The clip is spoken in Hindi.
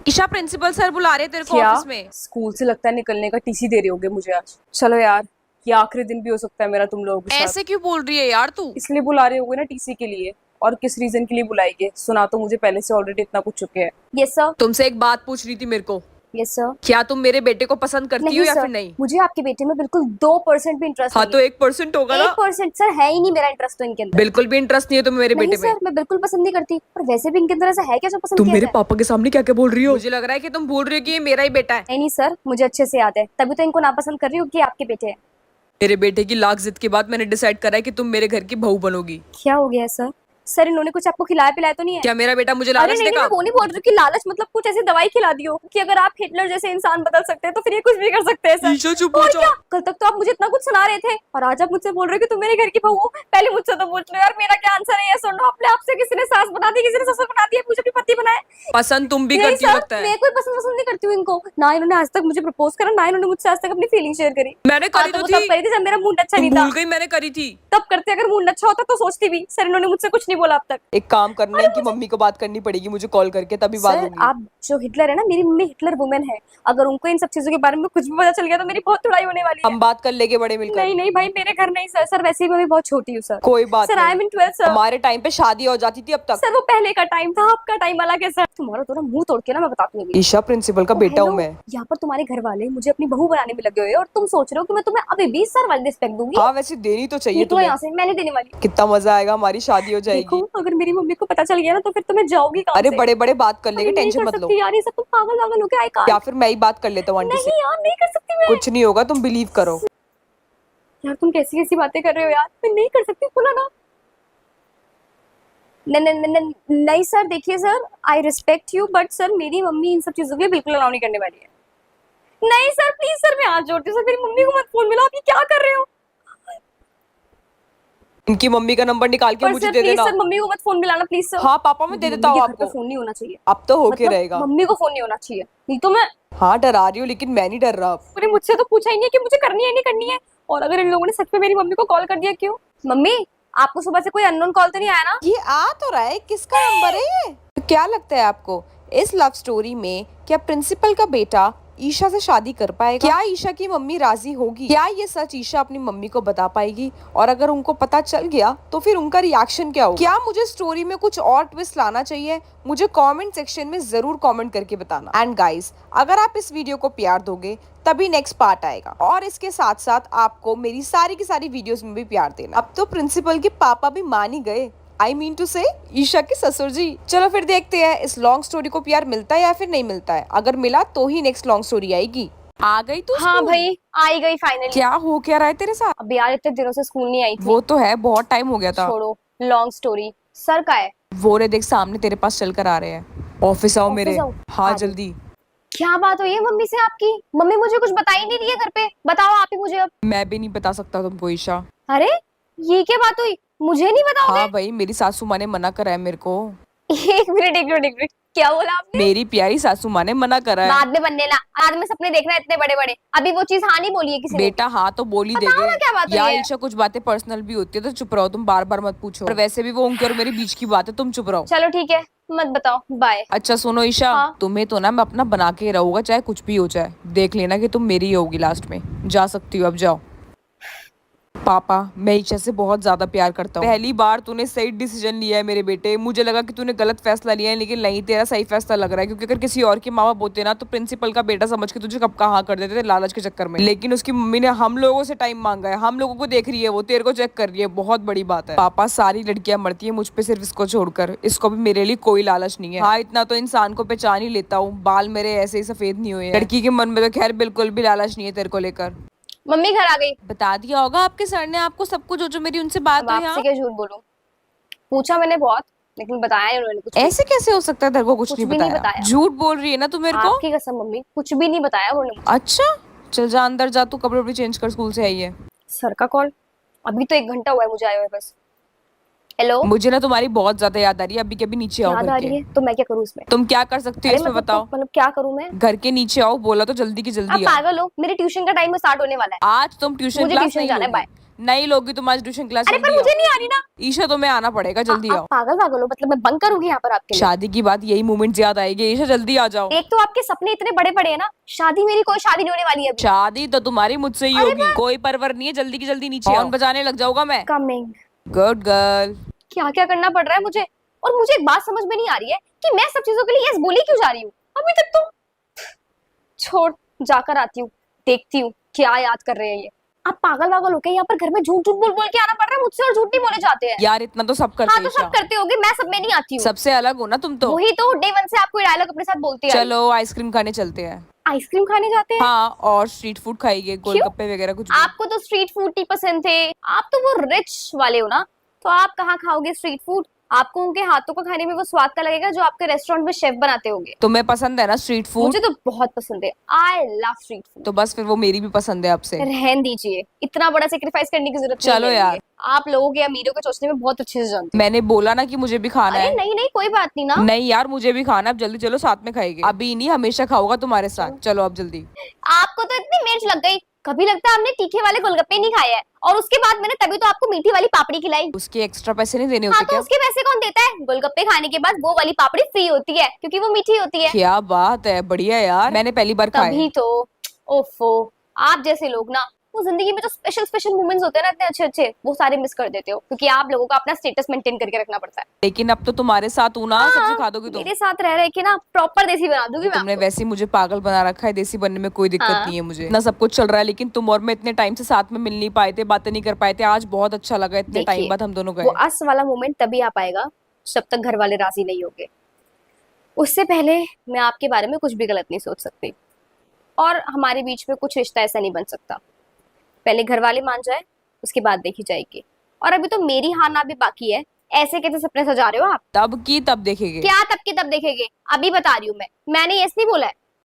ईशा प्रिंसिपल सर बुला रहे तेरे को क्या ऑफिस में। स्कूल से लगता है निकलने का टीसी दे रहे होगे मुझे आज। चलो यार, ये आखिरी दिन भी हो सकता है मेरा तुम लोगों के साथ। ऐसे क्यों बोल रही है यार तू? इसलिए बुला रहे होगे ना टीसी के लिए। और किस रीजन के लिए बुलाएंगे, सुना तो मुझे पहले से ऑलरेडी इतना कुछ चुके हैं। Yes sir. तुमसे एक बात पूछ रही थी मेरे को। Yes sir. क्या तुम मेरे बेटे को पसंद करती हो या सर, फिर नहीं? मुझे आपके बेटे में बिल्कुल 2% भी इंटरेस्ट हाँ नहीं तो 1% होगा ना। 1% सर है ही नहीं मेरा इंटरेस्ट तो इनके अंदर। बिल्कुल भी इंटरेस्ट नहीं है तुम्हें मेरे नहीं बेटे में। सर, मैं बिल्कुल पसंद नहीं करती। और वैसे भी इनके अंदर ऐसा है क्या जो पसंद तुम किया मेरे जाए? पापा के सामने क्या क्या बोल रही हो? मुझे लग रहा है कि तुम भूल रही हो कि ये मेरा ही बेटा है। नहीं सर, मुझे अच्छे से याद है, तभी तो इनको नापसंद कर रही हूँ कि आपके बेटे हैं। मेरे बेटे की लाख जिद के बाद मैंने डिसाइड करा है कि तुम मेरे घर की बहू बनोगी। क्या हो गया सर? सर इन्होंने कुछ आपको खिलाया पिलाया तो नहीं है? क्या मेरा बेटा मुझे अरे लालच नहीं, देगा? मैं वो नहीं बोल रही हूँ कि लालच मतलब कुछ ऐसी दवाई खिला दी हो कि अगर आप हिटलर जैसे इंसान बदल सकते हैं तो फिर ये कुछ भी कर सकते हैं सर। ईशा चुप हो और जाओ। क्या, कल तक तो आप मुझे इतना कुछ सुना रहे थे और आज आप मुझसे बोल रहे हो कि तुम मेरे घर की बहू हो। पहले मुझसे तो पूछ लो यार, मेरा क्या आंसर है ये सुन लो। अपने आप से किसी ने सास बना दी, किसी ने ससुर बना दिया, मुझे भी पति बनाए। पसंद तुम भी नहीं करती हो सर, लगता है। मैं कोई पसंद पसंद नहीं करती हूँ इनको। ना इन्होंने आज तक मुझे प्रपोज करा, ना इन्होंने मुझसे आज तक अपनी फीलिंग शेयर करी। मैंने हाँ करी तो तो वो थी। तब करी थी जब मेरा मूड अच्छा तुम नहीं था। भूल गई मैंने करी थी। तब करते, अगर मूड अच्छा होता तो सोचती भी। सर इन्होंने मुझसे कुछ नहीं बोला अब तक। एक काम करना है कि मम्मी को बात करनी पड़ेगी मुझे कॉल करके, तभी बात सर होगी। आप जो हिटलर है ना, मेरी मम्मी हिटलर वुमेन है। अगर उनको इन सब चीजों के बारे में कुछ भी पता चल गया तो मेरी बहुत लड़ाई होने वाली है। हम बात कर लेंगे बड़े मिलकर। नहीं नहीं भाई, मेरे घर नहीं सर। सर वैसे ही मैं भी बहुत छोटी हूँ सर। कोई बात सर आई एम नहीं। इन 12th सर। हमारे टाइम पे शादी हो जाती थी अब तक। सर वो पहले का टाइम था, आपका टाइम अलग है सर। तुम्हारा तो ना मुंह तोड़ के ना मैं बताती हूँ अभी। ईशा प्रिंसिपल का बेटा हूँ मैं। यहाँ पर तुम्हारे घर वाले मुझे अपनी बहू बनाने में लगे हुए हैं और तुम सोच रहे हो कि मैं तुम्हें अभी 20 साल वाली रिस्पेक्ट दूंगी। हाँ वैसे देनी तो चाहिए निकलो तुम्हें। यहाँ से, मैं नहीं देने वाली। कितना मजा आएगा, हमारी शादी हो जाएगी। देखो अगर मेरी मम्मी को पता चल गया ना तो फिर तुम्हें जाओगी कहाँ अरे से? बड़े बड़े बात कर लेंगे, अरे नहीं टेंशन कर मत लो। सकती यार, ये सब तुम पागल वागल हो गया। आई या कांट। फिर मैं ही बात कर लेता हूँ आंटी से। नहीं यार, नहीं कर सकती मैं। कुछ नहीं होगा, तुम बिलीव करो। यार तुम कैसी कैसी बातें कर रहे हो यार, मैं नहीं कर सकती। बोला ना। नहीं सर, देखिए sir, I respect you but sir मेरी मम्मी इन सब चीजों के लिए बिल्कुल अलाउ नहीं करने वाली है। नहीं सर प्लीज सर, मैं हाथ जोड़ती हूँ सर, मेरी मम्मी को मत फोन मिलाओ। आप ये क्या कर रहे हो? इनकी मम्मी का नंबर निकाल के पर मुझे सर दे प्लीज देना। सर, मम्मी को मत फोन मिलाना प्लीज सर। हाँ पापा मैं दे देता हूँ मम्मी के घर पे आपको। फोन नहीं होना चाहिए। अब तो होके मतलब रहेगा। मम्मी को फोन नहीं होना चाहिए, नहीं तो मैं। हाँ डरा रही हूँ लेकिन मैं नहीं डर रहा अब। पूरे मुझसे तो पूछा ही नहीं कि मुझे करनी है नहीं करनी है। और अगर इन लोगों ने सच में मेरी मम्मी को कॉल कर दिया, क्यों? मम्मी आपको सुबह से कोई अननोन कॉल तो नहीं आया ना? ये आ तो रहा है, किसका नंबर है ये? तो क्या लगता है आपको इस लव स्टोरी में क्या प्रिंसिपल का बेटा ईशा से शादी कर पाएगा? क्या ईशा की मम्मी राजी होगी? क्या ये सच ईशा अपनी मम्मी को बता पाएगी? और अगर उनको पता चल गया तो फिर उनका रिएक्शन क्या होगा? क्या मुझे स्टोरी में कुछ और ट्विस्ट लाना चाहिए? मुझे कमेंट सेक्शन में जरूर कमेंट करके बताना। एंड गाइस, अगर आप इस वीडियो को प्यार दोगे तभी नेक्स्ट पार्ट आएगा। और इसके साथ साथ आपको मेरी सारी की सारी वीडियोस में भी प्यार देना। अब तो प्रिंसिपल के पापा भी मान ही गए, आई मीन टू से ईशा के ससुर जी। चलो फिर देखते हैं इस लॉन्ग स्टोरी को प्यार मिलता है या फिर नहीं मिलता है। अगर मिला तो ही नेक्स्ट लॉन्ग स्टोरी आएगी। आ गई तू हाँ स्कूल? भाई आई गई फाइनली। क्या हो क्या रहा है तेरे साथ? अब यार इतने दिनों से स्कूल नहीं आई थी। वो तो है, बहुत टाइम हो गया था। छोड़ो, लॉन्ग स्टोरी। सर का है वो रे देख सामने तेरे पास चल कर आ रहे हैं। ऑफिस आओ मेरे। आओ। हाँ आ जाओ। जल्दी। क्या बात हुई है मम्मी से आपकी? मम्मी मुझे कुछ बता ही नहीं रही है घर पे, बताओ आप ही मुझे अब। मैं भी नहीं बता सकता तुमको ईशा। अरे ये क्या बात हुई, मुझे नहीं बताओगे? हाँ भाई, मेरी सासू माँ ने मना करा है मेरे को। एक मिनट एक मिनट एक मिनट, क्या बोला आपने? मेरी प्यारी सासू माँ ने मना करा है। बाद में बनने ना, आज में सपने देखना इतने बड़े बड़े, अभी वो चीज हाँ नहीं बोली है किसी ने। बेटा हाँ तो बोल ही बताओ देंगे। ना क्या बात हुई यार है? ईशा कुछ बातें पर्सनल भी होती है तो चुप रहो, तुम बार बार मत पूछो। और वैसे भी वो उनके और मेरे बीच की बात है, तुम चुप रहो। चलो ठीक है, मत बताओ, बाय। अच्छा सुनो ईशा, हाँ? तुम्हें तो ना मैं अपना बना के रहूंगा चाहे कुछ भी हो जाए। देख लेना कि तुम मेरी ही होगी लास्ट में। जा सकती हो अब, जाओ। पापा मैं ईशा से बहुत ज्यादा प्यार करता हूँ। पहली बार तूने सही डिसीजन लिया है मेरे बेटे। मुझे लगा कि तूने गलत फैसला लिया है, लेकिन नहीं, तेरा सही फैसला लग रहा है। क्योंकि अगर किसी और के माँ बाप होते ना तो प्रिंसिपल का बेटा समझ के तुझे कब का हाँ कर देते थे लालच के चक्कर में। लेकिन उसकी मम्मी ने हम लोगों से टाइम मांगा है, हम लोगों को देख रही है, वो तेरे को चेक कर रही है। बहुत बड़ी बात है पापा, सारी लड़कियां मरती है मुझ पे सिर्फ इसको छोड़कर। इसको भी मेरे लिए कोई लालच नहीं है। हाँ इतना तो इंसान को पहचान ही लेता हूँ, बाल मेरे ऐसे ही सफेद नहीं हुए हैं। लड़की के मन में तो खैर बिल्कुल भी लालच नहीं है तेरे को लेकर। मम्मी घर आ गई। बता दिया होगा आपके सर ने आपको सब कुछ, जो मेरी उनसे बात अब हुई। आपसे हाँ क्या झूठ बोलूं, पूछा मैंने बहुत, लेकिन बताया नहीं उन्होंने कुछ। ऐसे कैसे हो सकता है, तेरे को कुछ कुछ नहीं भी नहीं बताया? बताया। झूठ बोल रही है ना तू मेरे को। आपकी कसम मम्मी, कुछ भी नहीं बताया उन्होंने। अच्छा चल जा अंदर जा, तू कपड़े वपड़े चेंज कर, स्कूल से आई है। सर का कॉल, अभी तो 1 घंटा हुआ है मुझे आए हुए बस। हेलो, मुझे ना तुम्हारी बहुत ज्यादा याद आ रही है, अभी कभी नीचे आओ याद आ घर रही के। है तो मैं क्या करूँ इसमें? तुम क्या कर सकती हो अरे इसमें मतलब बताओ? मतलब क्या करूँ मैं? घर के नीचे आओ, बोला तो जल्दी की आप जल्दी आओ। पागल हो, मेरे ट्यूशन का टाइम स्टार्ट होने वाला है। आज तुम ट्यूशन मुझे क्लास ट्यूशन नहीं जाना है, लोगी। बाय। नहीं लोगी तुम आज ट्यूशन क्लास? अरे पर जल्दी मुझे आओ। नहीं आ रही ना। ईशा तुम्हें आना पड़ेगा, जल्दी आप आओ। पागल पागल हो, मतलब मैं बंक करूंगी यहाँ पर आपके लिए? शादी की बात यही मोमेंट याद आएगी। ईशा जल्दी आ जाओ। एक तो आपके सपने इतने बड़े बड़े हैं ना, शादी मेरी कोई शादी नहीं होने वाली है अभी। शादी तो तुम्हारी मुझसे ही होगी। कोई परवर नहीं है, जल्दी की जल्दी नीचे आओ। बजाने लग जाऊंगा मैं। कमिंग। Good girl. क्या क्या करना पड़ रहा है मुझे। और मुझे एक बात समझ में नहीं आ रही है कि मैं सब चीजों के लिए यस बोली क्यों जा रही हूँ अभी तक तो। छोड़, जाकर आती हूँ, देखती हूँ क्या याद कर रहे हैं ये। आप पागल वागल हो के यहाँ पर घर में झूठ झूठ बोल बोल के आना पड़ रहा है मुझसे, और झूठ नहीं बोले जाते हैं। यार इतना तो सब करते हाँ हैं तो सब ईशा। करते होगे, मैं सब में नहीं आती हूँ। सबसे अलग हो ना तुम तो। वही तो डे वन से आपको डायलॉग अपने साथ बोलती है। चलो आइसक्रीम खाने चलते हैं। आइसक्रीम खाने जाते हैं? हाँ, और स्ट्रीट फूड खाएंगे, गोलगप्पे वगैरह कुछ भी। आपको तो स्ट्रीट फूड ही पसंद थे, आप तो वो रिच वाले हो ना, तो आप कहाँ खाओगे स्ट्रीट फूड? आपको उनके हाथों का खाने में वो स्वाद का लगेगा जो आपके रेस्टोरेंट में शेफ बनाते होंगे। तुम्हें पसंद है ना स्ट्रीट फूड? मुझे तो बहुत पसंद है, आई लव स्ट्रीट फूड। तो बस फिर वो मेरी भी पसंद है आपसे। रहन दीजिए, इतना बड़ा सेक्रीफाइस करने की जरूरत चलो नहीं है। यार। आप लोगों के अमीरों को सोचने में बहुत अच्छे से जानते मैंने बोला ना कि मुझे भी खाना हो। अरे है। नहीं नहीं कोई बात नहीं ना। नहीं यार, मुझे भी खाना है। अब जल्दी चलो, साथ में खाएंगे। अभी नहीं, हमेशा खाऊंगा तुम्हारे साथ। चलो अब जल्दी। आपको तो इतनी मिर्च लग गई, कभी लगता है हमने तीखे वाले गोलगप्पे नहीं खाए हैं, और उसके बाद मैंने तभी तो आपको मीठी वाली पापड़ी खिलाई। उसके एक्स्ट्रा पैसे नहीं देने हाँ होते तो क्या? उसके पैसे कौन देता है? गोलगप्पे खाने के बाद वो वाली पापड़ी फ्री होती है क्योंकि वो मीठी होती है। क्या बात है, बढ़िया यार। मैंने पहली बार खाया। तभी तो। ओफो, आप जैसे लोग ना, वो जिंदगी में जो स्पेशल स्पेशल मोमेंट्स होते हैं ना इतने अच्छे अच्छे, वो सारे मिस कर देते हो क्योंकि आप लोगों को अपना स्टेटस मेंटेन करके रखना पड़ता है। लेकिन अब तो तुम्हारे साथ हूँ ना, सब सिखा दोगी तुम। मेरे साथ रह रहे के ना प्रॉपर देसी बना दूंगी मैं तुमने आपको। वैसे ही मुझे पागल बना रखा है, देसी बनने में कोई दिक्कत हाँ। नहीं है मुझे। इतना सब कुछ चल रहा है, लेकिन तुम और मैं इतने टाइम से साथ में मिल नहीं पाए थे, बातें नहीं कर पाए थे। आज बहुत अच्छा लगा, इतने टाइम देखिए, बाद हम दोनों वो गए। अस वाला मोमेंट तभी आ पाएगा जब तक घर वाले राजी नहीं होंगे। उससे पहले मैं आपके बारे में कुछ भी गलत नहीं सोच सकती, और हमारे बीच में कुछ रिश्ता ऐसा नहीं बन सकता। पहले घर वाले मान जाए, उसके बाद देखी जाएगी। और अभी तो मेरी हाँ ना भी बाकी है। ऐसे कैसे सपने सजा रहे हो आप? तब की तब देखेंगे। क्या तब की तब देखेंगे? अभी बता रही हूँ मैंने यस नहीं बोला है।